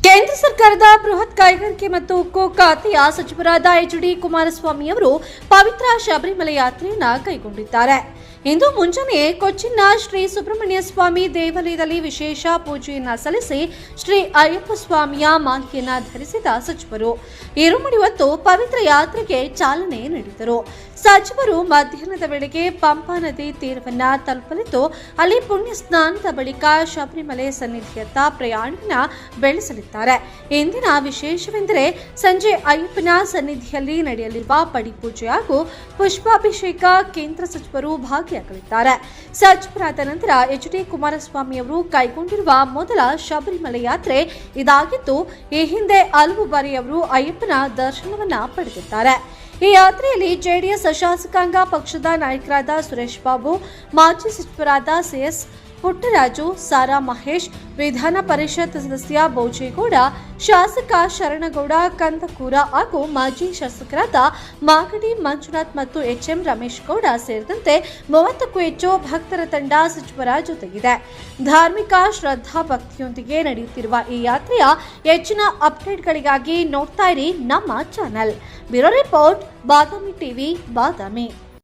ಕೇಂದ್ರ ಸರ್ಕಾರದ ಬೃಹತ್ ಕೈಗಾರಿಕೆ ಮತ್ತು ಉಕ್ಕು ಖಾತೆಯ ಸಚಿವರಾದ ಎಚ್.ಡಿ. ಕುಮಾರಸ್ವಾಮಿ ಅವರು ಪವಿತ್ರ ಶಬರಿಮಲೆ ಯಾತ್ರೆಯನ್ನ ಕೈಗೊಂಡಿದ್ದಾರೆ. ಇಂದು ಮುಂಜಾನೆ ಕೊಚ್ಚಿನ ಶ್ರೀ ಸುಬ್ರಹ್ಮಣ್ಯ ಸ್ವಾಮಿ ದೇವಾಲಯದಲ್ಲಿ ವಿಶೇಷ ಪೂಜೆಯನ್ನ ಸಲ್ಲಿಸಿ ಶ್ರೀ ಅಯ್ಯಪ್ಪ ಸ್ವಾಮಿಯ ಮಾಲೆಯನ್ನ ಧರಿಸಿದ ಸಚಿವರು ಇರುಮುಡಿ ಹೊತ್ತು ಪವಿತ್ರ ಯಾತ್ರೆಗೆ ಚಾಲನೆ ನೀಡಿದರು. ಸಚಿವರು ಮಧ್ಯಾಹ್ನದ ವೇಳೆಗೆ ಪಂಪಾ ನದಿ ತೀರವನ್ನ ತಲುಪಲಿದ್ದು ಅಲ್ಲಿ ಪುಣ್ಯ ಸ್ನಾನದ ಬಳಿಕ ಶಬರಿಮಲೆ ಸನ್ನಿಧಿಯತ್ತ ಪ್ರಯಾಣವನ್ನ ಬೆಳೆಸಲಿದ್ದಾರೆ. ಇಂದಿನ ವಿಶೇಷವೆಂದರೆ ಸಂಜೆ ಅಯ್ಯಪ್ಪನ ಸನ್ನಿಧಿಯಲ್ಲಿ ನಡೆಯಲಿರುವ ಪಡಿಪೂಜೆ ಹಾಗೂ ಪುಷ್ಪಾಭಿಷೇಕ. ಕೇಂದ್ರ ಸಚಿವರು ಭಾಗಿಯಾಗಲಿದ್ದಾರೆ. ಸಚಿವರಾದ ನಂತರ ಎಚ್.ಡಿ. ಕುಮಾರಸ್ವಾಮಿ ಅವರು ಕೈಗೊಂಡಿರುವ ಮೊದಲ ಶಬರಿಮಲೆ ಯಾತ್ರೆ ಇದಾಗಿದ್ದು, ಈ ಹಿಂದೆ ಹಲವು ಬಾರಿ ಅವರು ಅಯ್ಯಪ್ಪನ ದರ್ಶನವನ್ನ ಪಡೆದಿದ್ದಾರೆ. ಈ ಯಾತ್ರೆಯಲ್ಲಿ ಜೆಡಿಎಸ್ ಶಾಸಕಾಂಗ ಪಕ್ಷದ ನಾಯಕರಾದ ಸುರೇಶ್ ಬಾಬು, ಮಾಜಿ ಸಚಿವರಾದ ಸಿಎಸ್ ಪುಟ್ಟರಾಜು, ಸಾರಾ ಮಹೇಶ್, ವಿಧಾನ ಪರಿಷತ್ ಸದಸ್ಯ ಬೋಜೇಗೌಡ, ಶಾಸಕ ಶರಣಗೌಡ ಕಂದಕೂರ ಹಾಗೂ ಮಾಜಿ ಶಾಸಕರಾದ ಮಾಗಡಿ ಮಂಜುನಾಥ್ ಮತ್ತು ಎಚ್ಎಂ ರಮೇಶ್ ಗೌಡ ಸೇರಿದಂತೆ 30ಕ್ಕೂ ಹೆಚ್ಚು ಭಕ್ತರ ತಂಡ ಸಚಿವರ ಜೊತೆಗಿದೆ. ಧಾರ್ಮಿಕ ಶ್ರದ್ಧಾ ಭಕ್ತಿಯೊಂದಿಗೆ ನಡೆಯುತ್ತಿರುವ ಈ ಯಾತ್ರೆಯ ಹೆಚ್ಚಿನ ಅಪ್ಡೇಟ್ಗಳಿಗಾಗಿ ನೋಡ್ತಾ ಇರಿ ನಮ್ಮ ಚಾನೆಲ್. ಬ್ಯೂರೋ ರಿಪೋರ್ಟ್, ಬಾದಾಮಿ ಟಿವಿ, ಬಾದಾಮಿ.